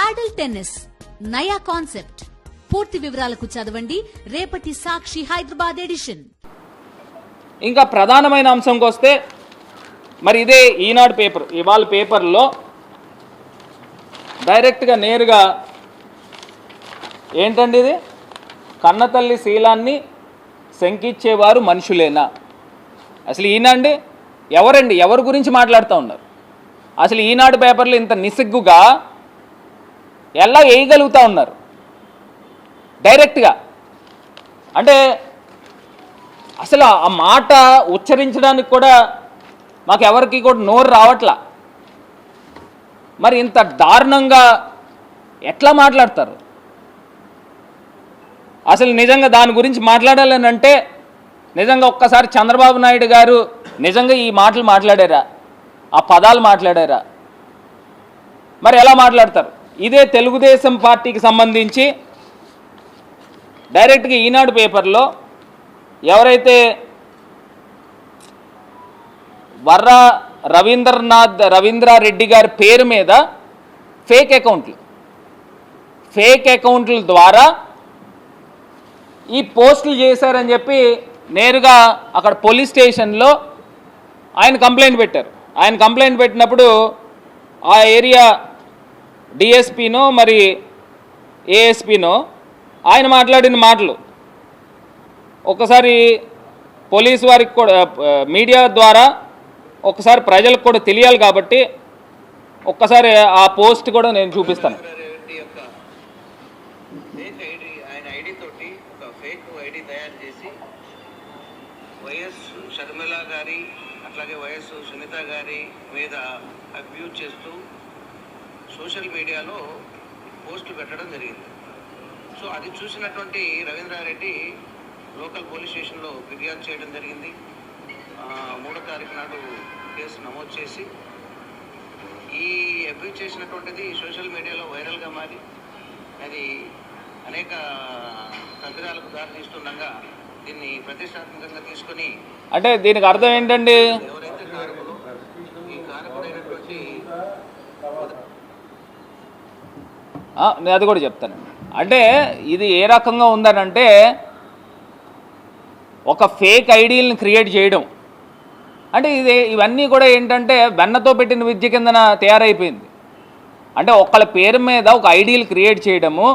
పాడల్ tennis నయా concept. పూర్తి వివరాలకు చదవండి రేపటి సాక్షి హైదరాబాద్ ఎడిషన్. ఇంకా ప్రధానమైన అంశంకి వస్తే మరి ఇదే ఈనాడు పేపర్, ఇవాళ పేపర్లో డైరెక్ట్గా నేరుగా ఏంటండి ఇది, కన్నతల్లి శీలాన్ని శంకించేవారు మనుషులేనా? అసలు ఈనాడు ఎవరండి, ఎవరి గురించి మాట్లాడుతూ ఉన్నారు? అసలు ఈనాడు పేపర్లో ఇంత నిస్సిగ్గుగా ఎలా వేయగలుగుతూ ఉన్నారు డైరెక్ట్గా? అంటే అసలు ఆ మాట ఉచ్చరించడానికి కూడా మాకు ఎవరికి కూడా నోరు రావట్లా. మరి ఇంత దారుణంగా ఎట్లా మాట్లాడతారు? అసలు నిజంగా దాని గురించి మాట్లాడాలని అంటే నిజంగా ఒక్కసారి చంద్రబాబు నాయుడు గారు నిజంగా ఈ మాటలు మాట్లాడారా, ఆ పదాలు మాట్లాడారా? మరి ఎలా మాట్లాడతారు? ఇదే తెలుగుదేశం పార్టీకి సంబంధించి డైరెక్ట్గా ఈనాడు పేపర్లో ఎవరైతే వర్రా రవీంద్రారెడ్డి గారి పేరు మీద ఫేక్ అకౌంట్ల ద్వారా ఈ పోస్టులు చేశారని చెప్పి నేరుగా అక్కడ పోలీస్ స్టేషన్లో ఆయన కంప్లైంట్ పెట్టారు. ఆయన కంప్లైంట్ పెట్టినప్పుడు ఆ ఏరియా డిఎస్పీనో మరి ఏఎస్పీనో ఆయన మాట్లాడిన మాటలు ఒకసారి పోలీసు వారికి కూడా మీడియా ద్వారా ఒకసారి ప్రజలకు కూడా తెలియాలి కాబట్టి ఒక్కసారి ఆ పోస్ట్ కూడా నేను చూపిస్తాను. వైఎస్ షర్మిల గారి అట్లాగే వైఎస్ సునీత గారి మీద అబ్యూజ్ చేస్తూ సోషల్ మీడియాలో పోస్టులు పెట్టడం జరిగింది. సో అది చూసినటువంటి రవీంద్రారెడ్డి లోకల్ పోలీస్ స్టేషన్లో ఫిర్యాదు చేయడం జరిగింది. 3వ తారీఖు నాడు కేసు నమోదు చేసి ఈ అబ్యూజ్ చేసినటువంటిది సోషల్ మీడియాలో వైరల్గా మారి అది అనేక తప్పిదాలకు దారితీస్తుండగా దీన్ని ప్రతిష్టాత్మకంగా తీసుకొని, అంటే దీనికి అర్థం ఏంటండి? ఎవరైతే కారకులు ఈ కారకుడైనటువంటి నేను అది కూడా చెప్తానండి. అంటే ఇది ఏ రకంగా ఉందనంటే ఒక ఫేక్ ఐడీలను క్రియేట్ చేయడం, అంటే ఇవన్నీ కూడా ఏంటంటే వెన్నతో పెట్టిన విద్య కిందన తయారైపోయింది. అంటే ఒకళ్ళ పేరు మీద ఒక ఐడీలు క్రియేట్ చేయడము,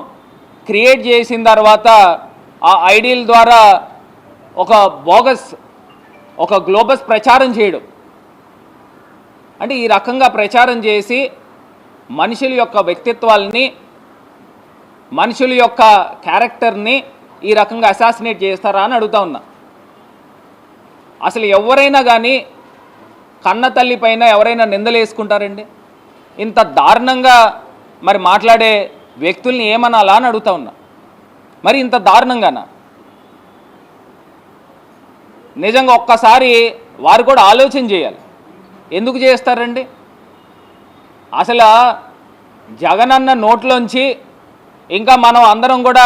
క్రియేట్ చేసిన తర్వాత ఆ ఐడీల ద్వారా ఒక బోగస్ ఒక గ్లోబస్ ప్రచారం చేయడం. అంటే ఈ రకంగా ప్రచారం చేసి మనుషుల యొక్క వ్యక్తిత్వాలని, మనుషుల యొక్క క్యారెక్టర్ని ఈ రకంగా అసాసినేట్ చేస్తారా అని అడుగుతా ఉన్నా. అసలు ఎవరైనా కానీ కన్న తల్లి పైన ఎవరైనా నిందలు వేసుకుంటారండి? ఇంత దారుణంగా మరి మాట్లాడే వ్యక్తుల్ని ఏమనాలా అని అడుగుతా ఉన్నా. మరి ఇంత దారుణంగానా? నిజంగా ఒక్కసారి వారు కూడా ఆలోచన చేయాలి. ఎందుకు చేస్తారండి? అసలు జగనన్న నోట్లోంచి ఇంకా మనం అందరం కూడా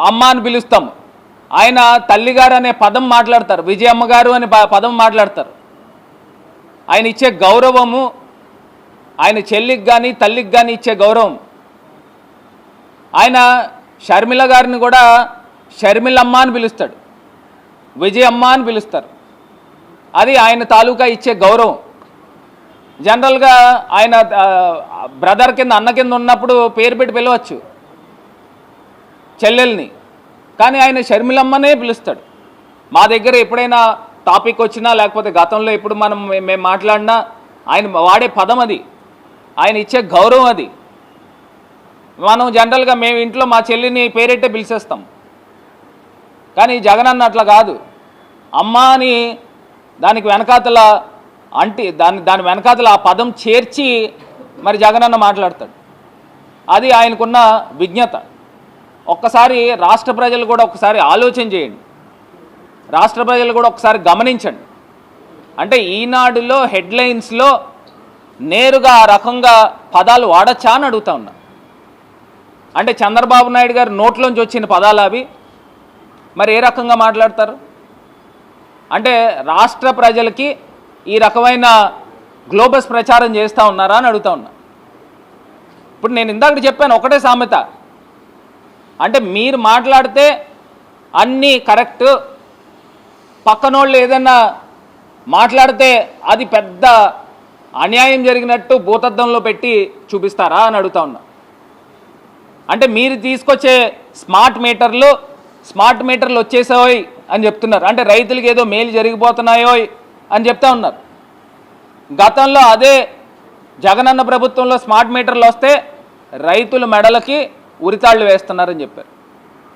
అమ్మ అని పిలుస్తాము, ఆయన తల్లిగారు అనే పదం మాట్లాడతారు, విజయమ్మ గారు అనే పదం మాట్లాడతారు. ఆయన ఇచ్చే గౌరవము, ఆయన చెల్లికి కానీ తల్లికి కానీ ఇచ్చే గౌరవం. ఆయన షర్మిల గారిని కూడా షర్మిలమ్మ అని పిలుస్తాడు, విజయమ్మ అని పిలుస్తారు. అది ఆయన తాలూకా ఇచ్చే గౌరవం. జనరల్గా ఆయన బ్రదర్ కింద అన్న కింద ఉన్నప్పుడు పేరు పెట్టి పిలవచ్చు చెల్లెల్ని, కానీ ఆయన షర్మిలమ్మనే పిలుస్తాడు. మా దగ్గర ఎప్పుడైనా టాపిక్ వచ్చినా లేకపోతే గతంలో ఎప్పుడు మేము మాట్లాడినా ఆయన వాడే పదం అది, ఆయన ఇచ్చే గౌరవం అది. మనం జనరల్గా మేము ఇంట్లో మా చెల్లిని పేరెట్టే పిలిచేస్తాం, కానీ జగనన్న అట్లా కాదు. అమ్మ అని దానికి వెనకాతల దాని వెనకాతల ఆ పదం చేర్చి మరి జగనన్న మాట్లాడతాడు. అది ఆయనకున్న విజ్ఞత. ఒక్కసారి రాష్ట్ర ప్రజలు కూడా ఒకసారి ఆలోచన చేయండి, రాష్ట్ర ప్రజలు కూడా ఒకసారి గమనించండి. అంటే ఈనాడులో హెడ్లైన్స్లో నేరుగా ఆ రకంగా పదాలు వాడచ్చా అని అడుగుతా ఉన్నా. అంటే చంద్రబాబు నాయుడు గారు నోట్లోంచి వచ్చిన పదాలు అవి మరి ఏ రకంగా మాట్లాడతారు? అంటే రాష్ట్ర ప్రజలకి ఈ రకమైన గ్లోబస్ ప్రచారం చేస్తూ ఉన్నారా అని అడుగుతా ఉన్నా. ఇప్పుడు నేను ఇందాక చెప్పాను ఒకటే సామెత, అంటే మీరు మాట్లాడితే అన్నీ కరెక్ట్, పక్కనోళ్ళు ఏదన్నా మాట్లాడితే అది పెద్ద అన్యాయం జరిగినట్టు భూతద్దంలో పెట్టి చూపిస్తారా అని అడుగుతా ఉన్నా. అంటే మీరు తీసుకొచ్చే స్మార్ట్ మీటర్లు వచ్చేసాయి అని చెప్తున్నారు, అంటే రైతులకి ఏదో మేలు జరిగిపోతున్నాయో అని చెప్తా ఉన్నారు. గతంలో అదే జగనన్న ప్రభుత్వంలో స్మార్ట్ మీటర్లు వస్తే రైతుల మెడలకి ఉరితాళ్ళు వేస్తున్నారని చెప్పారు.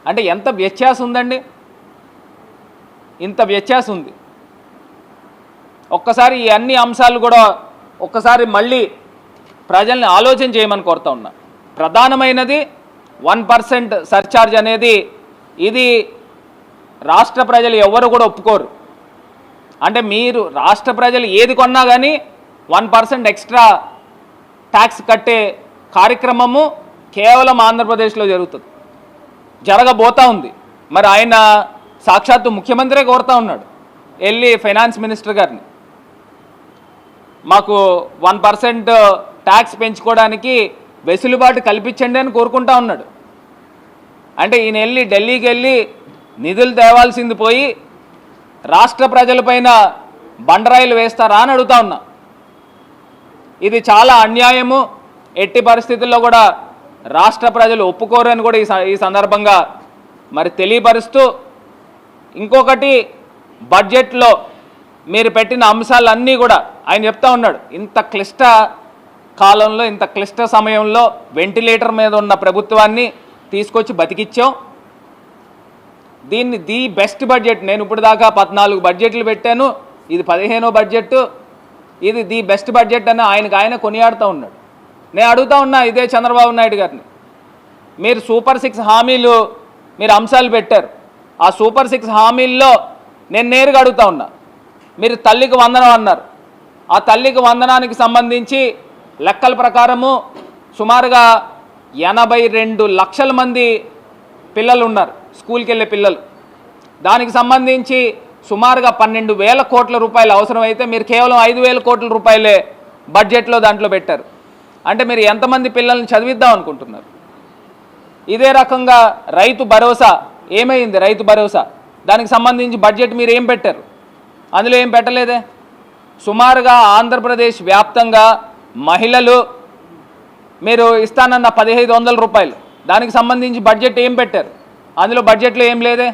అంటే ఎంత వ్యత్యాసం ఉందండి, ఇంత వ్యత్యాసం ఉంది. ఒక్కసారి ఈ అన్ని అంశాలు కూడా ఒక్కసారి మళ్ళీ ప్రజల్ని ఆలోచన చేయమని కోరుతా ఉన్నా. ప్రధానమైనది 1% సర్ఛార్జ్ అనేది, ఇది రాష్ట్ర ప్రజలు ఎవరు కూడా ఒప్పుకోరు. అంటే మీరు రాష్ట్ర ప్రజలు ఏది కొన్నా కానీ 1% ఎక్స్ట్రా ట్యాక్స్ కట్టే కార్యక్రమము కేవలం ఆంధ్రప్రదేశ్లో జరగబోతూ ఉంది. మరి ఆయన సాక్షాత్తు ముఖ్యమంత్రే కోరుతా ఉన్నాడు, వెళ్ళి ఫైనాన్స్ మినిస్టర్ గారిని మాకు 1% ట్యాక్స్ పెంచుకోవడానికి వెసులుబాటు కల్పించండి అని కోరుకుంటా ఉన్నాడు. అంటే ఈయన వెళ్ళి ఢిల్లీకి వెళ్ళి నిధులు తేవాల్సింది పోయి రాష్ట్ర ప్రజలపైన బండరాయిలు వేస్తారా అని అడుగుతా ఉన్నా. ఇది చాలా అన్యాయము, ఎట్టి పరిస్థితుల్లో కూడా రాష్ట్ర ప్రజలు ఒప్పుకోరు అని కూడా ఈ సందర్భంగా మరి తెలియపరుస్తూ, ఇంకొకటి బడ్జెట్లో మీరు పెట్టిన అంశాలన్నీ కూడా ఆయన చెప్తా ఉన్నాడు, ఇంత క్లిష్ట కాలంలో ఇంత క్లిష్ట సమయంలో వెంటిలేటర్ మీద ఉన్న ప్రభుత్వాన్ని తీసుకొచ్చి బతికిచ్చాం. దీన్ని ది బెస్ట్ బడ్జెట్, నేను ఇప్పుడు దాకా 14 బడ్జెట్లు పెట్టాను, ఇది 15వ బడ్జెట్, ఇది ది బెస్ట్ బడ్జెట్ అని ఆయన కొనియాడుతూ ఉన్నాడు. నేను అడుగుతా ఉన్నా ఇదే చంద్రబాబు నాయుడు గారిని, మీరు సూపర్ 6 హామీలు మీరు అంశాలు పెట్టారు, ఆ సూపర్ 6 హామీల్లో నేను నేరుగా అడుగుతా ఉన్నా, మీరు తల్లికి వందనం అన్నారు, ఆ తల్లికి వందనానికి సంబంధించి లెక్కల ప్రకారము సుమారుగా 82 లక్షల మంది పిల్లలు ఉన్నారు, స్కూల్కి వెళ్ళే పిల్లలు. దానికి సంబంధించి సుమారుగా 12,000 కోట్ల రూపాయలు అవసరమైతే మీరు కేవలం 5,000 కోట్ల రూపాయలే బడ్జెట్లో దాంట్లో పెట్టారు. అంటే మీరు ఎంతమంది పిల్లల్ని చదివిద్దాం అనుకుంటున్నారు? ఇదే రకంగా రైతు భరోసా ఏమైంది? రైతు భరోసా దానికి సంబంధించి బడ్జెట్ మీరు ఏం పెట్టారు? అందులో ఏం పెట్టలేదే. సుమారుగా ఆంధ్రప్రదేశ్ వ్యాప్తంగా మహిళలు మీరు ఇస్తానన్న 1,500 రూపాయలు, దానికి సంబంధించి బడ్జెట్ ఏం పెట్టారు? అందులో బడ్జెట్లో ఏం లేదే.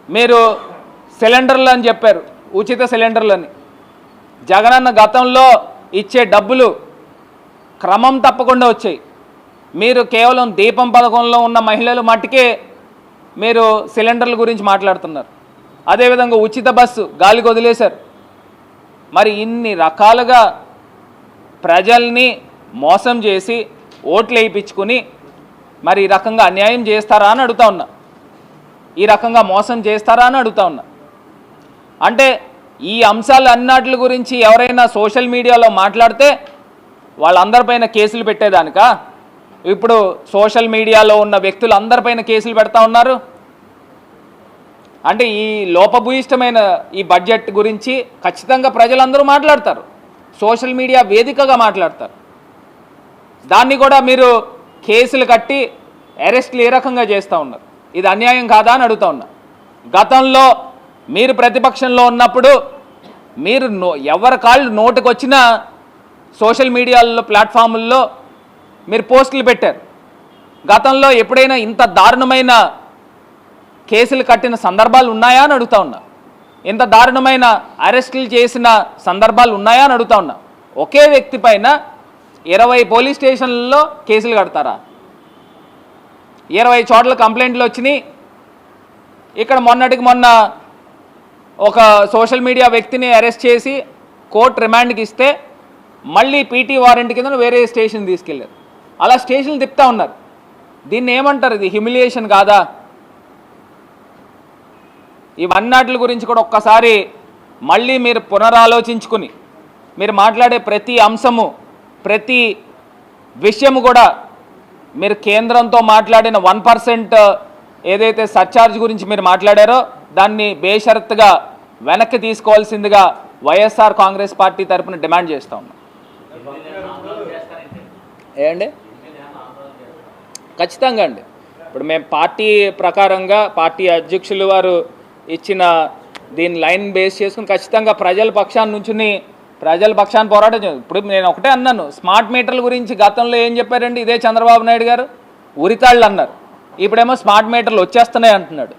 మీరు సిలిండర్లు అని చెప్పారు, ఉచిత సిలిండర్లని. జగనన్న గతంలో ఇచ్చే డబ్బులు క్రమం తప్పకుండా వచ్చాయి. మీరు కేవలం దీపం పథకంలో ఉన్న మహిళలు మట్టుకే మీరు సిలిండర్ల గురించి మాట్లాడుతున్నారు. అదేవిధంగా ఉచిత బస్సు గాలికి వదిలేశారు. మరి ఇన్ని రకాలుగా ప్రజల్ని మోసం చేసి ఓట్లు వేయించుకుని మరి ఈ రకంగా అన్యాయం చేస్తారా అని అడుగుతా ఉన్నా, ఈ రకంగా మోసం చేస్తారా అని అడుగుతా ఉన్నా. అంటే ఈ అంశాలు అన్నిటి గురించి ఎవరైనా సోషల్ మీడియాలో మాట్లాడితే వాళ్ళందరిపైన కేసులు పెట్టేదానిక ఇప్పుడు సోషల్ మీడియాలో ఉన్న వ్యక్తులు అందరిపైన కేసులు పెడతా ఉన్నారు. అంటే ఈ లోపభూయిష్టమైన ఈ బడ్జెట్ గురించి ఖచ్చితంగా ప్రజలందరూ మాట్లాడతారు, సోషల్ మీడియా వేదికగా మాట్లాడతారు. దాన్ని కూడా మీరు కేసులు కట్టి అరెస్టులు ఏ రకంగా చేస్తూ ఉన్నారు? ఇది అన్యాయం కాదా అని అడుగుతా ఉన్నా. గతంలో మీరు ప్రతిపక్షంలో ఉన్నప్పుడు మీరు ఎవరి కాళ్ళు నోటికి వచ్చినా సోషల్ మీడియాలో ప్లాట్ఫాముల్లో మీరు పోస్టులు పెట్టారు. గతంలో ఎప్పుడైనా ఇంత దారుణమైన కేసులు కట్టిన సందర్భాలు ఉన్నాయా అని అడుగుతా ఉన్నా. ఇంత దారుణమైన అరెస్టులు చేసిన సందర్భాలు ఉన్నాయా అని అడుగుతా ఉన్నా. ఒకే వ్యక్తి పైన 20 పోలీస్ స్టేషన్లలో కేసులు కడతారా? 20 చోట్ల కంప్లైంట్లు వచ్చినాయి. ఇక్కడ మొన్నటికి మొన్న ఒక సోషల్ మీడియా వ్యక్తిని అరెస్ట్ చేసి కోర్టు రిమాండ్కి ఇస్తే మళ్ళీ పీటీ వారెంట్ కింద వేరే స్టేషన్ తీసుకెళ్లారు. అలా స్టేషన్లు తిప్పుతూ ఉన్నారు. దీన్ని ఏమంటారు? ఇది హ్యూమిలియేషన్ కాదా? ఇవన్నిటి గురించి కూడా ఒక్కసారి మళ్ళీ మీరు పునరాలోచించుకుని మీరు మాట్లాడే ప్రతి అంశము ప్రతి విషయము కూడా మీరు కేంద్రంతో మాట్లాడిన 1% ఏదైతే సర్ఛార్జ్ గురించి మీరు మాట్లాడారో దాన్ని బేషరత్తుగా వెనక్కి తీసుకోవాల్సిందిగా వైఎస్ఆర్ కాంగ్రెస్ పార్టీ తరఫున డిమాండ్ చేస్తా ఉన్నాం. ఏమండి ఖచ్చితంగా అండి. ఇప్పుడు మేము పార్టీ ప్రకారంగా పార్టీ అధ్యక్షులు వారు ఇచ్చిన దీని లైన్ బేస్ చేసుకుని ఖచ్చితంగా ప్రజల పక్షాన్ని నుంచుని ప్రజల పక్షాన్ని పోరాటం ఇప్పుడు నేను ఒకటే అన్నాను, స్మార్ట్ మీటర్ల గురించి గతంలో ఏం చెప్పారండి ఇదే చంద్రబాబు నాయుడు గారు, ఉరితాళ్ళు అన్నారు. ఇప్పుడేమో స్మార్ట్ మీటర్లు వచ్చేస్తున్నాయి అంటున్నాడు.